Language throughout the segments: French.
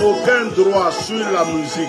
aucun droit sur la musique.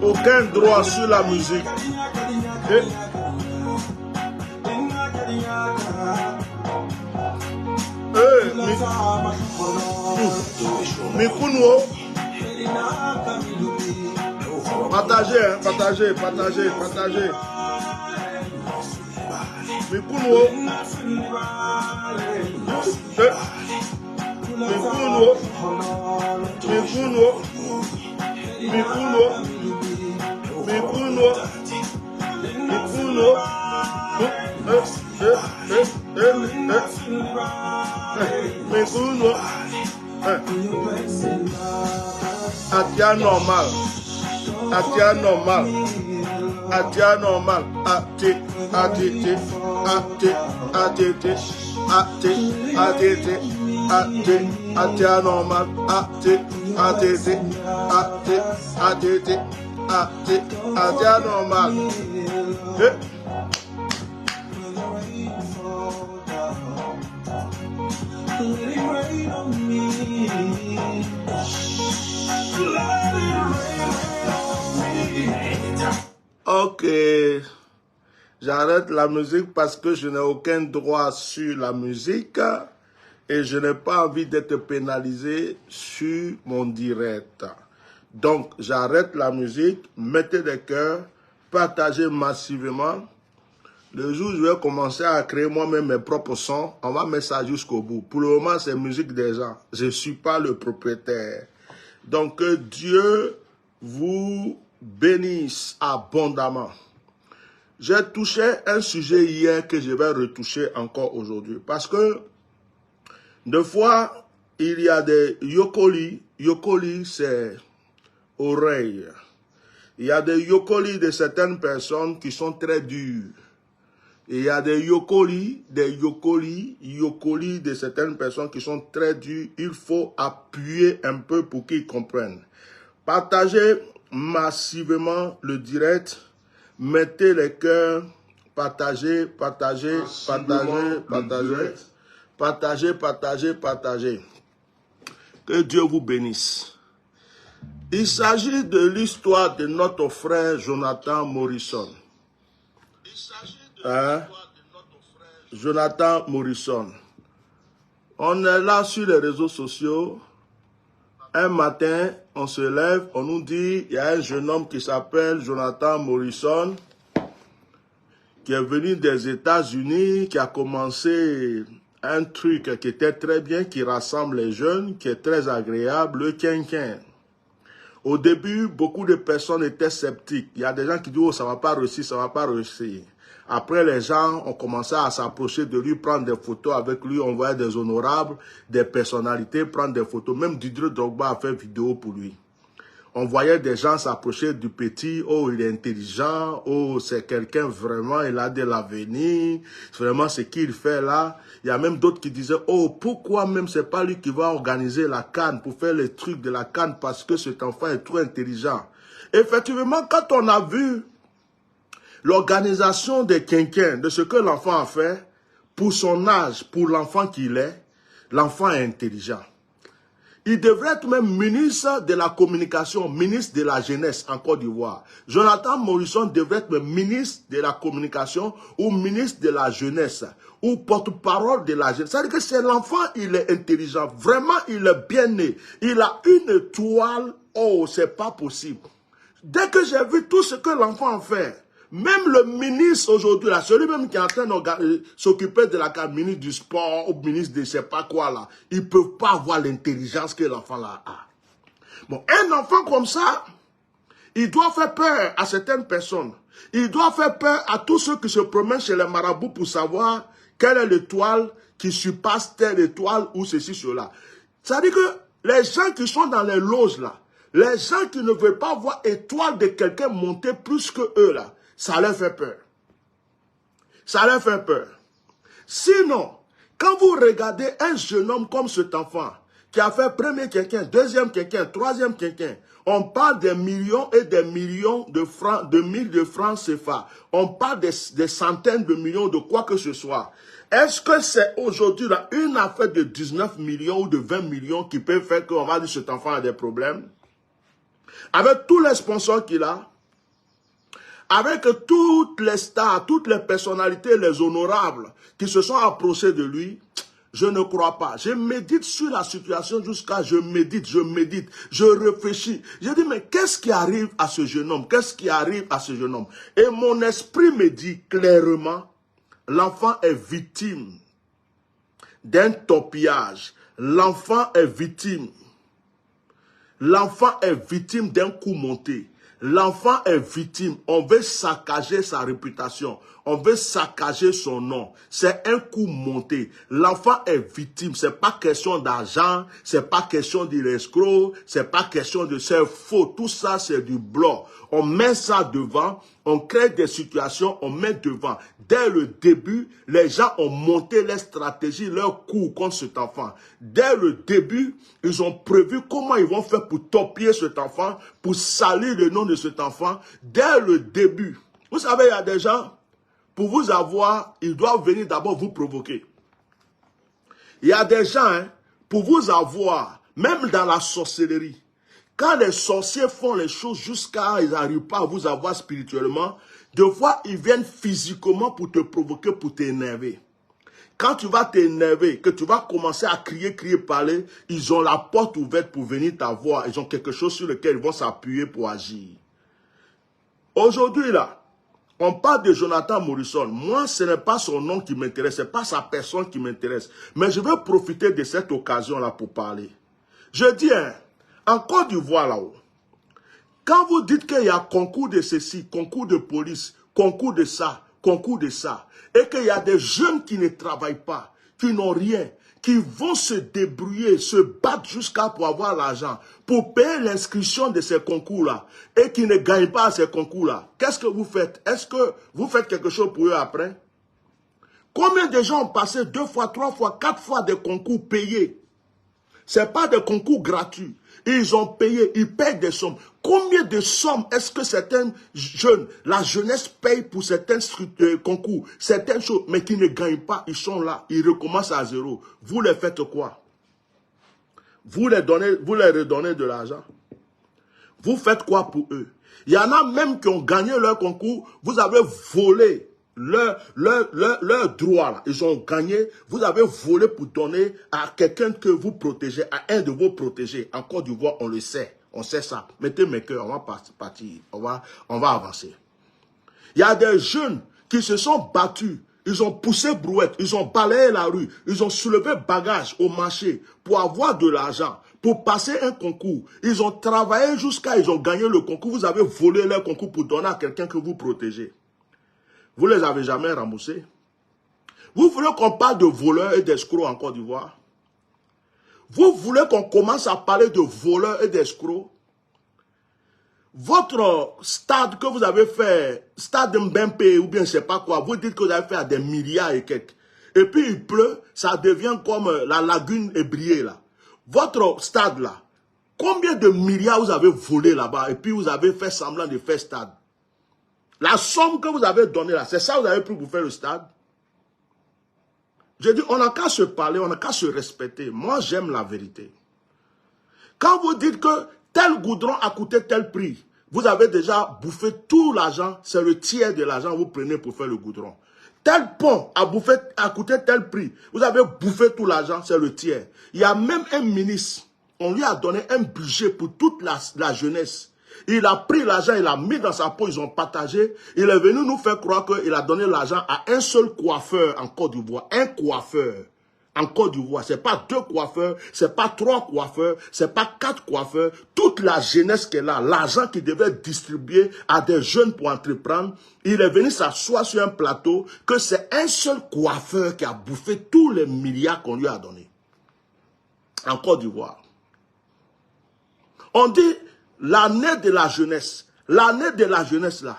Aucun droit sur la musique. Mikuno. Partagez, hein, partagez. Mikuno. Atia normal. Ok, j'arrête la musique parce que je n'ai aucun droit sur la musique et je n'ai pas envie d'être pénalisé sur mon direct. Donc, j'arrête la musique, mettez des cœurs, partagez massivement. Le jour où je vais commencer à créer moi-même mes propres sons, on va mettre ça jusqu'au bout. Pour le moment, c'est musique des gens. Je ne suis pas le propriétaire. Donc, que Dieu vous bénisse abondamment. J'ai touché un sujet hier que je vais retoucher encore aujourd'hui. Parce que, des fois, il y a des yokoli. Yokoli, c'est oreille. Il y a des yokoli de certaines personnes qui sont très dures. Et il y a des yokoli de certaines personnes qui sont très dures. Il faut appuyer un peu pour qu'ils comprennent. Partagez massivement le direct. Mettez les cœurs. Partagez. Que Dieu vous bénisse. Il s'agit de l'histoire de notre frère Jonathan Morrison. Jonathan Morrison. On est là sur les réseaux sociaux. Un matin, on se lève, on nous dit, il y a un jeune homme qui s'appelle Jonathan Morrison, qui est venu des États-Unis, qui a commencé un truc qui était très bien, qui rassemble les jeunes, qui est très agréable, le quinquin. Au début, beaucoup de personnes étaient sceptiques. Il y a des gens qui disent, oh, ça ne va pas réussir, ça ne va pas réussir. Après, les gens ont commencé à s'approcher de lui, prendre des photos avec lui, on voyait des honorables, des personnalités, prendre des photos. Même Didier Drogba a fait vidéo pour lui. On voyait des gens s'approcher du petit, oh, il est intelligent, oh, c'est quelqu'un vraiment, il a de l'avenir, vraiment ce qu'il fait là. Il y a même d'autres qui disaient, oh, pourquoi même c'est pas lui qui va organiser la CAN pour faire les trucs de la CAN parce que cet enfant est trop intelligent. Effectivement, quand on a vu l'organisation des quinquins, de ce que l'enfant a fait, pour son âge, pour l'enfant qu'il est, l'enfant est intelligent. Il devrait être même ministre de la communication, ministre de la jeunesse en Côte d'Ivoire. Jonathan Morrison devrait être ministre de la communication ou ministre de la jeunesse ou porte-parole de la jeunesse. C'est-à-dire que c'est l'enfant, il est intelligent. Vraiment, il est bien né. Il a une étoile. Oh, c'est pas possible. Dès que j'ai vu tout ce que l'enfant fait, même le ministre aujourd'hui, là, celui même qui est en train de s'occuper de la ministre du sport ou ministre de je ne sais pas quoi là, ils ne peuvent pas avoir l'intelligence que l'enfant là a. Bon, un enfant comme ça, il doit faire peur à certaines personnes. Il doit faire peur à tous ceux qui se promènent chez les marabouts pour savoir quelle est l'étoile qui surpasse telle étoile ou ceci, cela. C'est-à-dire que les gens qui sont dans les loges là, les gens qui ne veulent pas voir étoile de quelqu'un monter plus que eux là, ça leur fait peur. Ça leur fait peur. Sinon, quand vous regardez un jeune homme comme cet enfant, qui a fait premier quelqu'un, deuxième quelqu'un, troisième quelqu'un, on parle des millions et des millions de francs, de mille de francs CFA. On parle des centaines de millions de quoi que ce soit. Est-ce que c'est aujourd'hui là une affaire de 19 millions ou de 20 millions qui peut faire qu'on va dire que cet enfant a des problèmes? Avec tous les sponsors qu'il a, avec toutes les stars, toutes les personnalités, les honorables qui se sont approchés de lui, je ne crois pas. Je médite sur la situation jusqu'à je médite, je réfléchis. Je dis, mais qu'est-ce qui arrive à ce jeune homme? Qu'est-ce qui arrive à ce jeune homme? Et mon esprit me dit clairement, l'enfant est victime d'un torpillage. L'enfant est victime. L'enfant est victime d'un coup monté. L'enfant est victime. On veut saccager sa réputation. On veut saccager son nom. C'est un coup monté. L'enfant est victime. C'est pas question d'argent. C'est pas question d'escroc. C'est pas question de... C'est faux. Tout ça, c'est du blanc. On met ça devant. On crée des situations. On met devant. Dès le début, les gens ont monté leur stratégie, leur coup contre cet enfant. Dès le début, ils ont prévu comment ils vont faire pour torpiller cet enfant, pour salir le nom de cet enfant. Dès le début. Vous savez, il y a des gens, pour vous avoir, ils doivent venir d'abord vous provoquer. Il y a des gens, hein, pour vous avoir, même dans la sorcellerie, quand les sorciers font les choses jusqu'à ils n'arrivent pas à vous avoir spirituellement, des fois, ils viennent physiquement pour te provoquer, pour t'énerver. Quand tu vas t'énerver, que tu vas commencer à crier, parler, ils ont la porte ouverte pour venir t'avoir. Ils ont quelque chose sur lequel ils vont s'appuyer pour agir. Aujourd'hui, là, on parle de Jonathan Morrison. Moi, ce n'est pas son nom qui m'intéresse, ce n'est pas sa personne qui m'intéresse. Mais je vais profiter de cette occasion-là pour parler. Je dis, hein, en Côte d'Ivoire, là-haut, quand vous dites qu'il y a concours de ceci, concours de police, concours de ça, et qu'il y a des jeunes qui ne travaillent pas, qui n'ont rien, qui vont se débrouiller, se battre jusqu'à pour avoir l'argent, pour payer l'inscription de ces concours-là, et qui ne gagnent pas à ces concours-là, qu'est-ce que vous faites? Est-ce que vous faites quelque chose pour eux après? Combien de gens ont passé 2 fois, 3 fois, 4 fois des concours payés? Ce n'est pas des concours gratuits. Ils ont payé, ils payent des sommes. Combien de sommes est-ce que certains jeunes, la jeunesse paye pour certains concours, certaines choses, mais qui ne gagnent pas, ils sont là, ils recommencent à zéro. Vous les faites quoi? Vous les redonnez de l'argent. Vous faites quoi pour eux? Il y en a même qui ont gagné leur concours, vous avez volé leur droit là, ils ont gagné, vous avez volé pour donner à quelqu'un que vous protégez, à un de vos protégés. En Côte d'Ivoire, on le sait, on sait ça. Mettez mes cœurs, on va partir, on va avancer. Il y a des jeunes qui se sont battus, ils ont poussé brouette, ils ont balayé la rue, ils ont soulevé bagages au marché pour avoir de l'argent, pour passer un concours. Ils ont travaillé jusqu'à, ils ont gagné le concours, vous avez volé leur concours pour donner à quelqu'un que vous protégez. Vous ne les avez jamais remboursés. Vous voulez qu'on parle de voleurs et d'escrocs en Côte d'Ivoire? Vous voulez qu'on commence à parler de voleurs et d'escrocs? Votre stade que vous avez fait, stade Mbempe ou bien je ne sais pas quoi, vous dites que vous avez fait à des milliards et quelques. Et puis il pleut, ça devient comme la lagune ébriée là. Votre stade là, combien de milliards vous avez volé là-bas et puis vous avez fait semblant de faire stade? La somme que vous avez donnée là, c'est ça que vous avez pris pour faire le stade? Je dis, on n'a qu'à se parler, on n'a qu'à se respecter. Moi, j'aime la vérité. Quand vous dites que tel goudron a coûté tel prix, vous avez déjà bouffé tout l'argent, c'est le tiers de l'argent que vous prenez pour faire le goudron. Tel pont a coûté tel prix, vous avez bouffé tout l'argent, c'est le tiers. Il y a même un ministre, on lui a donné un budget pour toute la jeunesse. Il a pris l'argent, il l'a mis dans sa peau, ils ont partagé. Il est venu nous faire croire qu'il a donné l'argent à un seul coiffeur en Côte d'Ivoire. Un coiffeur. En Côte d'Ivoire, ce n'est pas 2 coiffeurs, ce n'est pas 3 coiffeurs, ce n'est pas 4 coiffeurs. Toute la jeunesse qui est là, l'argent qu'il devait distribuer à des jeunes pour entreprendre, il est venu s'asseoir sur un plateau que c'est un seul coiffeur qui a bouffé tous les milliards qu'on lui a donnés. En Côte d'Ivoire. On dit l'année de la jeunesse. L'année de la jeunesse là.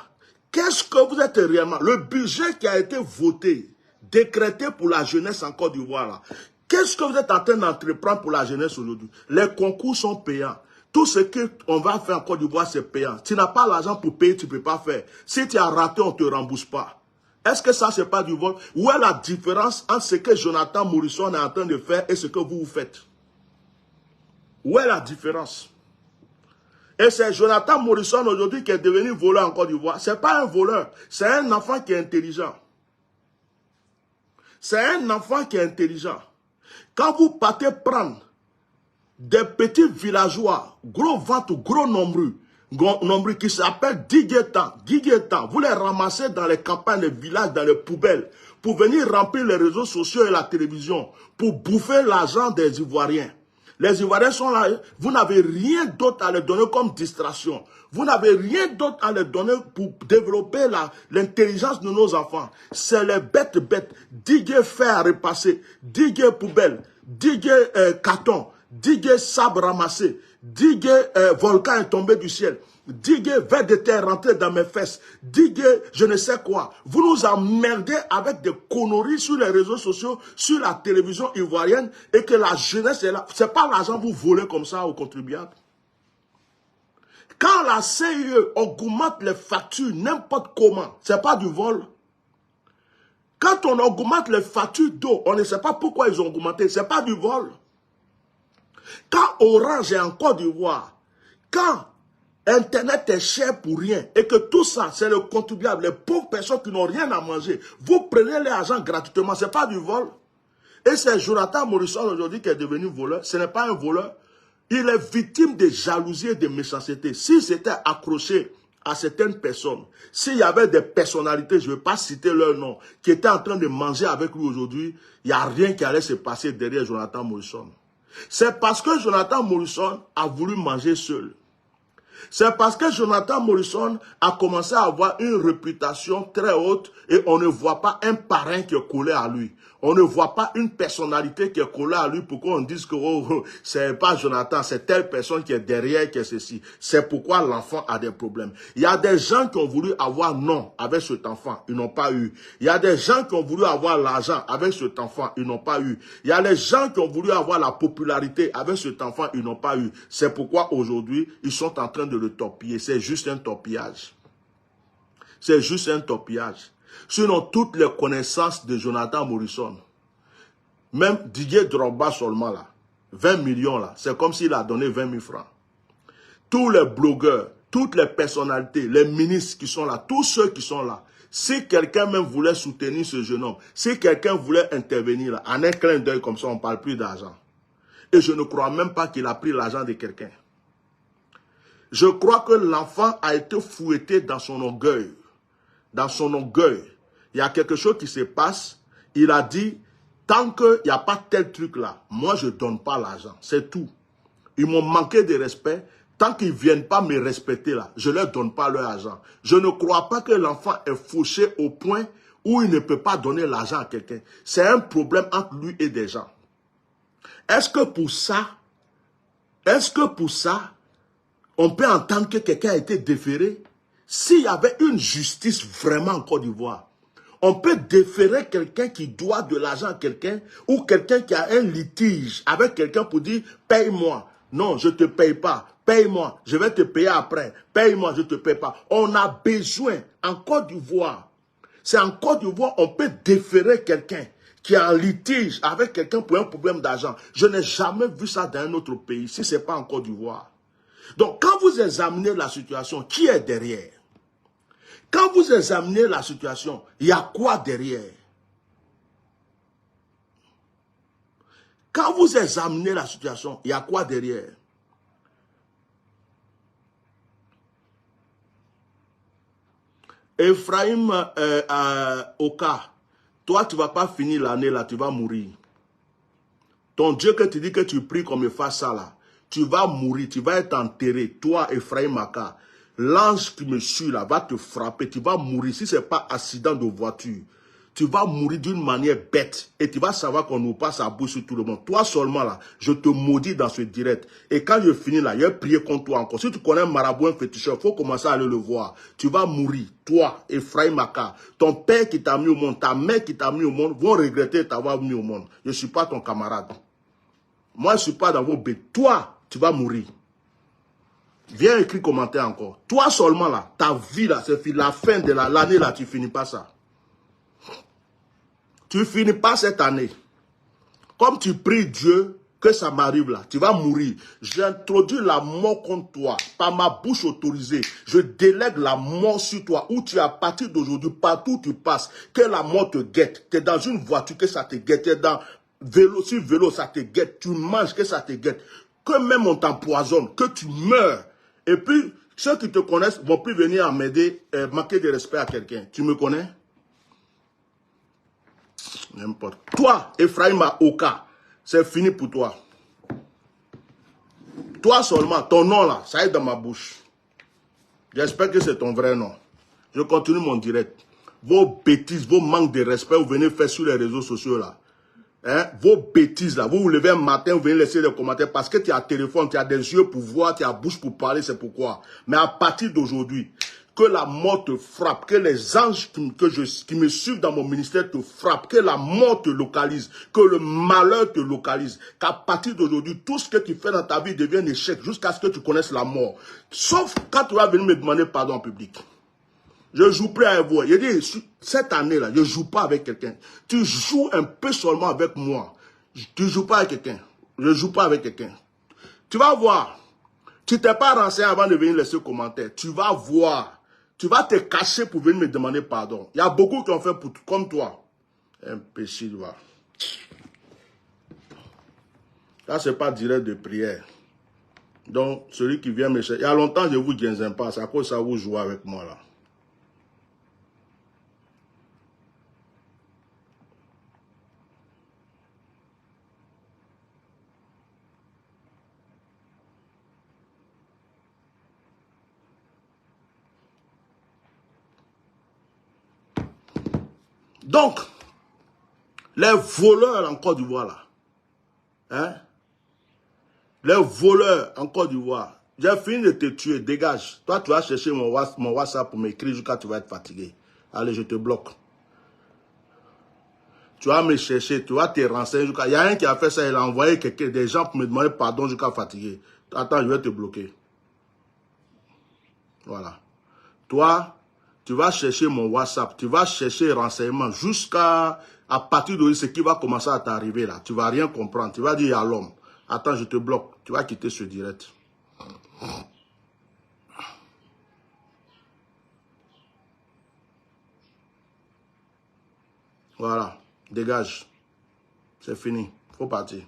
Qu'est-ce que vous êtes réellement? Le budget qui a été voté, décrété pour la jeunesse en Côte d'Ivoire là. Qu'est-ce que vous êtes en train d'entreprendre pour la jeunesse aujourd'hui? Les concours sont payants. Tout ce qu'on va faire en Côte d'Ivoire, c'est payant. Si tu n'as pas l'argent pour payer, tu ne peux pas faire. Si tu as raté, on ne te rembourse pas. Est-ce que ça, ce n'est pas du vol? Où est la différence entre ce que Jonathan Morrison est en train de faire et ce que vous faites? Où est la différence? Et c'est Jonathan Morrison aujourd'hui qui est devenu voleur en Côte d'Ivoire. Ce n'est pas un voleur, c'est un enfant qui est intelligent. C'est un enfant qui est intelligent. Quand vous partez prendre des petits villageois, gros ventres, gros nombreux qui s'appellent Diguetan, vous les ramassez dans les campagnes, les villages, dans les poubelles, pour venir remplir les réseaux sociaux et la télévision, pour bouffer l'argent des Ivoiriens. Les Ivoiriens sont là, vous n'avez rien d'autre à les donner comme distraction. Vous n'avez rien d'autre à les donner pour développer l'intelligence de nos enfants. C'est les bêtes. Diguer fer à repasser, diguer poubelle, diguer carton, diguer sable ramassé, diguer volcan est tombé du ciel, diguer verre de terre rentré dans mes fesses, diguer je ne sais quoi. Vous nous emmerdez avec des conneries sur les réseaux sociaux, sur la télévision ivoirienne, et que la jeunesse est là. C'est pas l'argent que vous volez comme ça aux contribuables. Quand la CIE augmente les factures n'importe comment, c'est pas du vol. Quand on augmente les factures d'eau, on ne sait pas pourquoi ils ont augmenté, c'est pas du vol. Quand Orange est en Côte d'Ivoire, quand Internet est cher pour rien, et que tout ça, c'est le contribuable, les pauvres personnes qui n'ont rien à manger, vous prenez l'argent gratuitement, ce n'est pas du vol. Et c'est Jonathan Morrison aujourd'hui qui est devenu voleur. Ce n'est pas un voleur. Il est victime de jalousie et de méchanceté. S'il s'était accroché à certaines personnes, s'il y avait des personnalités, je ne vais pas citer leur nom, qui étaient en train de manger avec lui aujourd'hui, il n'y a rien qui allait se passer derrière Jonathan Morrison. C'est parce que Jonathan Morrison a voulu manger seul. C'est parce que Jonathan Morrison a commencé à avoir une réputation très haute et on ne voit pas un parrain qui est collé à lui. On ne voit pas une personnalité qui est collée à lui pour qu'on dise que oh, c'est pas Jonathan, c'est telle personne qui est derrière, qui est ceci. C'est pourquoi l'enfant a des problèmes. Il y a des gens qui ont voulu avoir non avec cet enfant, ils n'ont pas eu. Il y a des gens qui ont voulu avoir l'argent avec cet enfant, ils n'ont pas eu. Il y a des gens qui ont voulu avoir la popularité avec cet enfant, ils n'ont pas eu. C'est pourquoi aujourd'hui, ils sont en train de le torpiller. C'est juste un torpillage. C'est juste un torpillage. Sinon, toutes les connaissances de Jonathan Morrison, même Didier Drogba seulement là, 20 millions là, c'est comme s'il a donné 20 000 francs. Tous les blogueurs, toutes les personnalités, les ministres qui sont là, tous ceux qui sont là, si quelqu'un même voulait soutenir ce jeune homme, si quelqu'un voulait intervenir là, en un clin d'œil comme ça, on ne parle plus d'argent. Et je ne crois même pas qu'il a pris l'argent de quelqu'un. Je crois que l'enfant a été fouetté dans son orgueil. Dans son orgueil. Il y a quelque chose qui se passe. Il a dit, tant qu'il n'y a pas tel truc là, moi je ne donne pas l'argent. C'est tout. Ils m'ont manqué de respect. Tant qu'ils ne viennent pas me respecter là, je ne leur donne pas leur argent. Je ne crois pas que l'enfant est fauché au point où il ne peut pas donner l'argent à quelqu'un. C'est un problème entre lui et des gens. Est-ce que pour ça, on peut entendre que quelqu'un a été déféré? S'il y avait une justice vraiment en Côte d'Ivoire, on peut déférer quelqu'un qui doit de l'argent à quelqu'un ou quelqu'un qui a un litige avec quelqu'un pour dire « paye-moi ». Non, je ne te paye pas. Paye-moi, je vais te payer après. Paye-moi, je ne te paye pas. On a besoin, en Côte d'Ivoire, c'est en Côte d'Ivoire, on peut déférer quelqu'un qui a un litige avec quelqu'un pour un problème d'argent. Je n'ai jamais vu ça dans un autre pays, si ce n'est pas en Côte d'Ivoire. Donc, quand vous examinez la situation, qui est derrière? Quand vous examinez la situation, il y a quoi derrière? Quand vous examinez la situation, il y a quoi derrière? Ephraim Oka, toi tu ne vas pas finir l'année là, tu vas mourir. Ton Dieu que tu dis que tu pries comme il fait ça là, tu vas mourir, tu vas être enterré, toi, Ephraim Maka. L'ange qui me suit là va te frapper, tu vas mourir. Si ce n'est pas accident de voiture, tu vas mourir d'une manière bête. Et tu vas savoir qu'on nous passe à bout sur tout le monde. Toi seulement là, je te maudis dans ce direct. Et quand je finis là, je vais prier contre toi encore. Si tu connais un marabout, un féticheur, il faut commencer à aller le voir. Tu vas mourir. Toi, Ephraim Maka, ton père qui t'a mis au monde, ta mère qui t'a mis au monde, vont regretter t'avoir mis au monde. Je ne suis pas ton camarade. Moi, je ne suis pas dans vos bêtes. Toi, tu vas mourir. Viens écrire commentaire encore. Toi seulement là, ta vie là, c'est la fin de l'année là, tu finis pas ça. Tu finis pas cette année. Comme tu pries Dieu, que ça m'arrive là, tu vas mourir. J'introduis la mort contre toi, par ma bouche autorisée. Je délègue la mort sur toi, où tu es à partir d'aujourd'hui, partout où tu passes, que la mort te guette. Tu es dans une voiture, que ça te guette. Tu es dans vélo, sur vélo, ça te guette. Tu manges, que ça te guette. Que même on t'empoisonne, que tu meurs. Et puis, ceux qui te connaissent vont plus venir m'aider, manquer de respect à quelqu'un. Tu me connais? N'importe. Toi, Ephraim Oka, c'est fini pour toi. Toi seulement, ton nom là, ça est dans ma bouche. J'espère que c'est ton vrai nom. Je continue mon direct. Vos bêtises, vos manques de respect, vous venez faire sur les réseaux sociaux là. Hein? Vos bêtises là, vous vous levez un matin, vous venez laisser des commentaires parce que tu as un téléphone, tu as des yeux pour voir, tu as la bouche pour parler, c'est pourquoi. Mais à partir d'aujourd'hui, que la mort te frappe, que les anges qui me suivent dans mon ministère te frappent, que la mort te localise, que le malheur te localise, qu'à partir d'aujourd'hui, tout ce que tu fais dans ta vie devient un échec jusqu'à ce que tu connaisses la mort. Sauf quand tu vas venir me demander pardon en public. Je ne joue plus avec vous. Je dis, cette année-là, je ne joue pas avec quelqu'un. Tu joues un peu seulement avec moi. Tu ne joues pas avec quelqu'un. Je ne joue pas avec quelqu'un. Tu vas voir. Tu ne t'es pas renseigné avant de venir laisser un commentaire. Tu vas voir. Tu vas te cacher pour venir me demander pardon. Il y a beaucoup qui ont fait comme toi. Imbécile, va. Là, ce n'est pas direct de prière. Donc, celui qui vient me chercher. Il y a longtemps, je vous dis pas. C'est à cause de ça que vous jouez avec moi là. Donc, les voleurs en Côte d'Ivoire, là, hein? Les voleurs en Côte d'Ivoire, j'ai fini de te tuer, dégage. Toi, tu vas chercher mon WhatsApp pour m'écrire jusqu'à tu vas être fatigué. Allez, je te bloque. Tu vas me chercher, tu vas te renseigner jusqu'à... Il y a un qui a fait ça, il a envoyé des gens pour me demander pardon jusqu'à fatigué. Attends, je vais te bloquer. Voilà. Toi... Tu vas chercher mon WhatsApp, tu vas chercher renseignements jusqu'à partir de ce qui va commencer à t'arriver là. Tu ne vas rien comprendre. Tu vas dire à l'homme, attends, je te bloque. Tu vas quitter ce direct. Voilà, dégage. C'est fini. Il faut partir.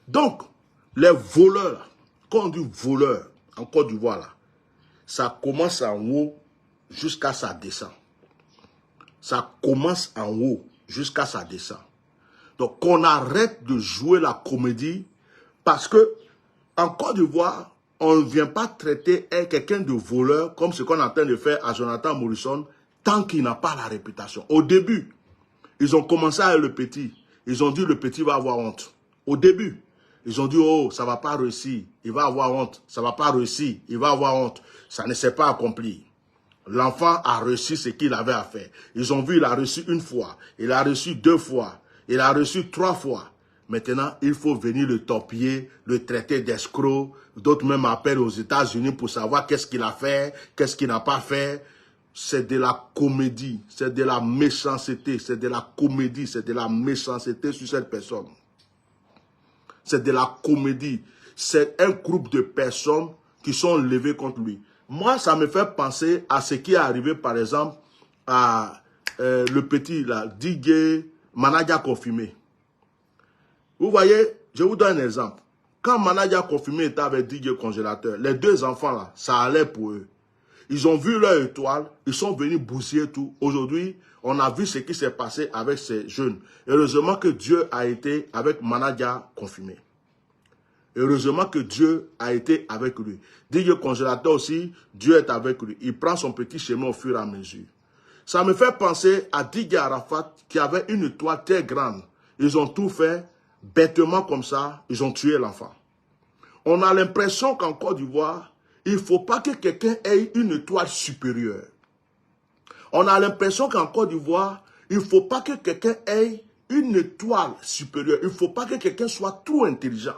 Donc, les voleurs, quand on dit voleurs, en Côte d'Ivoire, là, ça commence en haut jusqu'à ça descend. Ça commence en haut jusqu'à ça descend. Donc, qu'on arrête de jouer la comédie parce que en Côte d'Ivoire, on ne vient pas traiter quelqu'un de voleur comme ce qu'on est en train de faire à Jonathan Morrison tant qu'il n'a pas la réputation. Au début, ils ont commencé avec le petit. Ils ont dit le petit va avoir honte. Au début. Ils ont dit, oh, ça ne va pas réussir, il va avoir honte. Ça ne va pas réussir, il va avoir honte. Ça ne s'est pas accompli. L'enfant a reçu ce qu'il avait à faire. Ils ont vu, il a reçu une fois, il a reçu 2 fois, il a reçu 3 fois. Maintenant, il faut venir le torpiller, le traiter d'escroc. D'autres même appellent aux États-Unis pour savoir qu'est-ce qu'il a fait, qu'est-ce qu'il n'a pas fait. C'est de la comédie, c'est de la méchanceté, c'est de la comédie, c'est de la méchanceté sur cette personne. C'est de la comédie. C'est un groupe de personnes qui sont levées contre lui. Moi, ça me fait penser à ce qui est arrivé, par exemple, à le petit, là, DJ Manadia Confirmé. Vous voyez, je vous donne un exemple. Quand Manadia Confirmé était avec DJ Congélateur, les 2 enfants, là, ça allait pour eux. Ils ont vu leur étoile, ils sont venus bousiller tout. Aujourd'hui, On a vu ce qui s'est passé avec ces jeunes. Heureusement que Dieu a été avec Manadia confirmé. Heureusement que Dieu a été avec lui. Dit le congélateur aussi, Dieu est avec lui. Il prend son petit chemin au fur et à mesure. Ça me fait penser à Didier Arafat qui avait une étoile très grande. Ils ont tout fait bêtement comme ça. Ils ont tué l'enfant. On a l'impression qu'en Côte d'Ivoire, il ne faut pas que quelqu'un ait une étoile supérieure. On a l'impression qu'en Côte d'Ivoire, il ne faut pas que quelqu'un ait une étoile supérieure. Il ne faut pas que quelqu'un soit trop intelligent.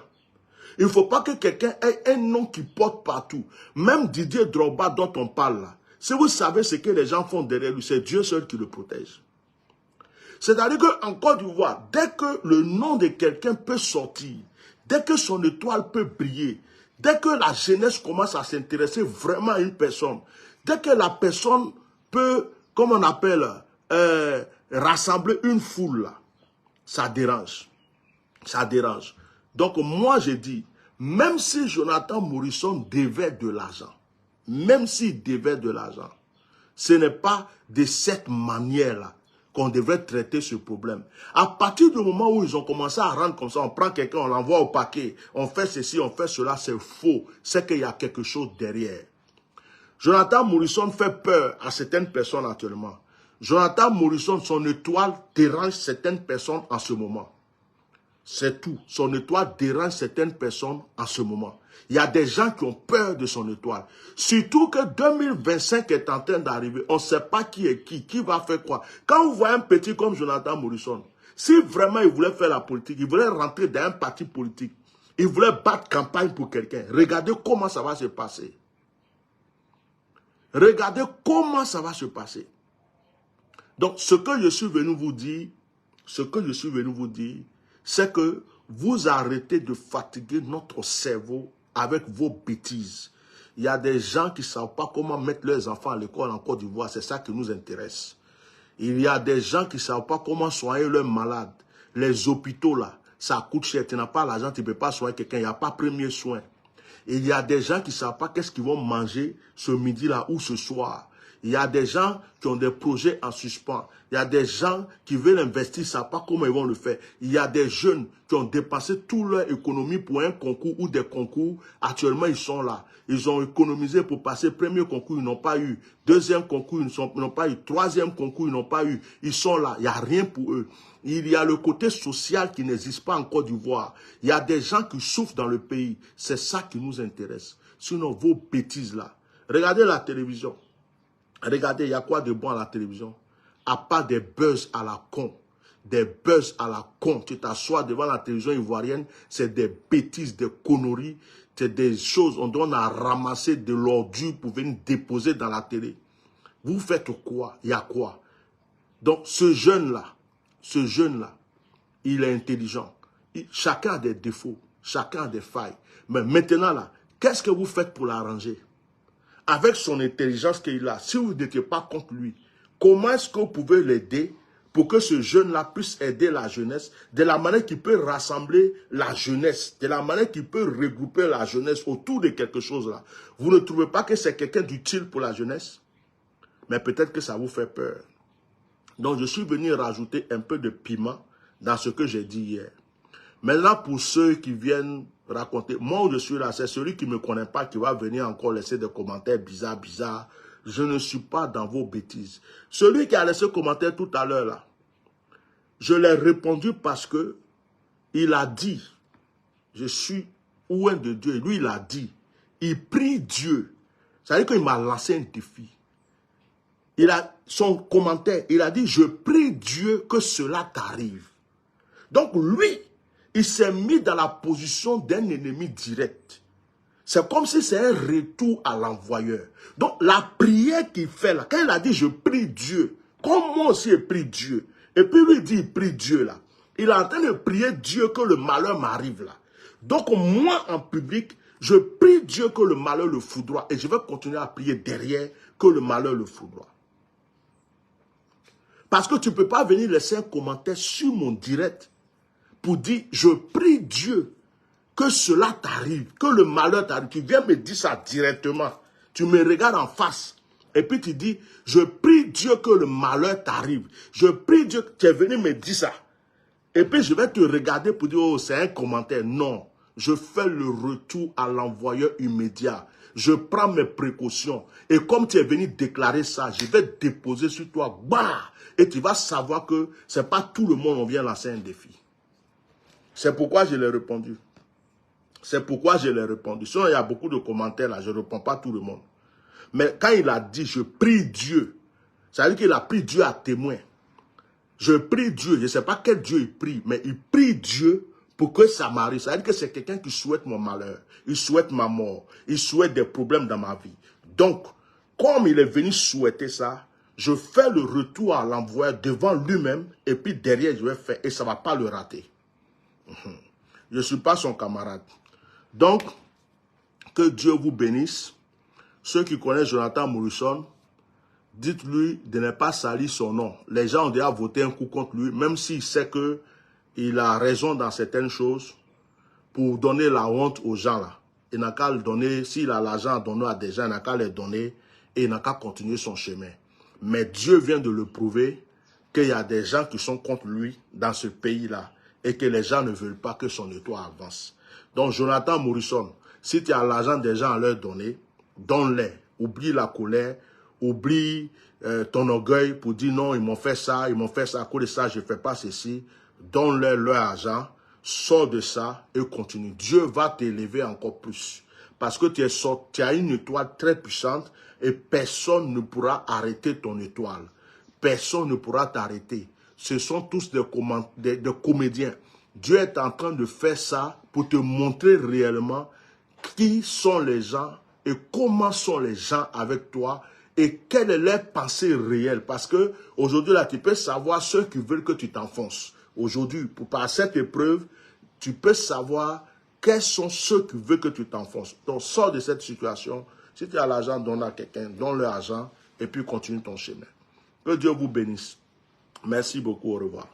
Il ne faut pas que quelqu'un ait un nom qui porte partout. Même Didier Drogba dont on parle là. Si vous savez ce que les gens font derrière lui, c'est Dieu seul qui le protège. C'est-à-dire qu'en Côte d'Ivoire, dès que le nom de quelqu'un peut sortir, dès que son étoile peut briller, dès que la jeunesse commence à s'intéresser vraiment à une personne, dès que la personne peut, comme on appelle, rassembler une foule, là, ça dérange. Ça dérange. Donc moi je dis, même si Jonathan Morrison devait de l'argent, même s'il devait de l'argent, ce n'est pas de cette manière-là qu'on devrait traiter ce problème. À partir du moment où ils ont commencé à rendre comme ça, on prend quelqu'un, on l'envoie au paquet, on fait ceci, on fait cela, c'est faux. C'est qu'il y a quelque chose derrière. Jonathan Morrison fait peur à certaines personnes actuellement. Jonathan Morrison, son étoile dérange certaines personnes en ce moment. C'est tout. Son étoile dérange certaines personnes en ce moment. Il y a des gens qui ont peur de son étoile. Surtout que 2025 est en train d'arriver. On ne sait pas qui est qui va faire quoi. Quand vous voyez un petit comme Jonathan Morrison, si vraiment il voulait faire la politique, il voulait rentrer dans un parti politique, il voulait battre campagne pour quelqu'un, regardez comment ça va se passer. Regardez comment ça va se passer. Donc, ce que je suis venu vous dire, c'est que vous arrêtez de fatiguer notre cerveau avec vos bêtises. Il y a des gens qui ne savent pas comment mettre leurs enfants à l'école en Côte d'Ivoire. C'est ça qui nous intéresse. Il y a des gens qui ne savent pas comment soigner leurs malades. Les hôpitaux, là, ça coûte cher. Tu n'as pas l'argent, tu ne peux pas soigner quelqu'un. Il n'y a pas premier soin. Il y a des gens qui ne savent pas qu'est-ce qu'ils vont manger ce midi-là ou ce soir. Il y a des gens qui ont des projets en suspens. Il y a des gens qui veulent investir, ne savent pas comment ils vont le faire. Il y a des jeunes qui ont dépensé toute leur économie pour un concours ou des concours. Actuellement, ils sont là. Ils ont économisé pour passer premier concours, ils n'ont pas eu. Deuxième concours, ils n'ont pas eu. Troisième concours, ils n'ont pas eu. Ils sont là. Il n'y a rien pour eux. Il y a le côté social qui n'existe pas en Côte d'Ivoire. Il y a des gens qui souffrent dans le pays. C'est ça qui nous intéresse. Sinon, vos bêtises là. Regardez la télévision. Regardez, il y a quoi de bon à la télévision? À part des buzz à la con. Des buzz à la con. Tu t'assois devant la télévision ivoirienne, c'est des bêtises, des conneries. C'est des choses, on doit ramasser de l'ordure pour venir déposer dans la télé. Vous faites quoi? Il y a quoi? Donc ce jeune-là, il est intelligent. Chacun a des défauts, chacun a des failles. Mais maintenant là, qu'est-ce que vous faites pour l'arranger? Avec son intelligence qu'il a, si vous n'étiez pas contre lui, comment est-ce que vous pouvez l'aider pour que ce jeune-là puisse aider la jeunesse, de la manière qu'il peut rassembler la jeunesse, de la manière qu'il peut regrouper la jeunesse autour de quelque chose là? Vous ne trouvez pas que c'est quelqu'un d'utile pour la jeunesse? Mais peut-être que ça vous fait peur. Donc je suis venu rajouter un peu de piment dans ce que j'ai dit hier. Maintenant, pour ceux qui viennent raconter, moi où je suis là, c'est celui qui ne me connaît pas qui va venir encore laisser des commentaires bizarres. Je ne suis pas dans vos bêtises. Celui qui a laissé un commentaire tout à l'heure là, je l'ai répondu parce que il a dit, je suis loin de Dieu. Et lui, il a dit, il prie Dieu. Ça veut dire qu'il m'a lancé un défi. Il a son commentaire, il a dit, je prie Dieu que cela t'arrive. Donc lui, il s'est mis dans la position d'un ennemi direct. C'est comme si c'est un retour à l'envoyeur. Donc la prière qu'il fait là, quand il a dit je prie Dieu, comme moi aussi je prie Dieu, et puis lui dit il prie Dieu là, il est en train de prier Dieu que le malheur m'arrive là. Donc moi en public, je prie Dieu que le malheur le foudroie et je vais continuer à prier derrière que le malheur le foudroie. Parce que tu ne peux pas venir laisser un commentaire sur mon direct pour dire, je prie Dieu que cela t'arrive, que le malheur t'arrive. Tu viens me dire ça directement. Tu me regardes en face Et puis tu dis, je prie Dieu que le malheur t'arrive. Je prie Dieu que tu es venu me dire ça. Et puis je vais te regarder pour dire, oh, c'est un commentaire. Non, je fais le retour à l'envoyeur immédiat. Je prends mes précautions. Et comme tu es venu déclarer ça, je vais déposer sur toi. Bah! Et tu vas savoir que ce n'est pas tout le monde, on vient lancer un défi. C'est pourquoi je l'ai répondu. C'est pourquoi je l'ai répondu. Sinon, il y a beaucoup de commentaires là, je ne réponds pas tout le monde. Mais quand il a dit, je prie Dieu, ça veut dire qu'il a pris Dieu à témoin. Je prie Dieu, je ne sais pas quel Dieu il prie, mais il prie Dieu pour que ça m'arrive. Ça veut dire que c'est quelqu'un qui souhaite mon malheur, il souhaite ma mort, il souhaite des problèmes dans ma vie. Donc, comme il est venu souhaiter ça, je fais le retour à l'envoyeur devant lui-même, et puis derrière, je vais faire, et ça ne va pas le rater. Je ne suis pas son camarade. Donc, que Dieu vous bénisse. Ceux qui connaissent Jonathan Morrison, dites-lui de ne pas salir son nom. Les gens ont déjà voté un coup contre lui, même s'il sait qu'il a raison dans certaines choses, pour donner la honte aux gens là. Il n'a qu'à le donner, s'il a l'argent à donner à des gens, il n'a qu'à les donner et il n'a qu'à continuer son chemin. Mais Dieu vient de le prouver qu'il y a des gens qui sont contre lui dans ce pays-là et que les gens ne veulent pas que son étoile avance. Donc Jonathan Morrison, si tu as l'argent des gens à leur donner, donne-les. Oublie la colère, oublie ton orgueil pour dire non, ils m'ont fait ça, à cause de ça, je ne fais pas ceci. Donne-leur leur argent, sors de ça et continue. Dieu va t'élever encore plus. Parce que tu as une étoile très puissante et personne ne pourra arrêter ton étoile. Personne ne pourra t'arrêter. Ce sont tous des comédiens. Dieu est en train de faire ça pour te montrer réellement qui sont les gens et comment sont les gens avec toi et quelle est leur pensée réelle. Parce que aujourd'hui, là, tu peux savoir ceux qui veulent que tu t'enfonces. Aujourd'hui, par cette épreuve, tu peux savoir quels sont ceux qui veulent que tu t'enfonces. Donc, sors de cette situation. Si tu as l'argent, donne à quelqu'un, donne l'argent et puis continue ton chemin. Que Dieu vous bénisse. Merci beaucoup. Au revoir.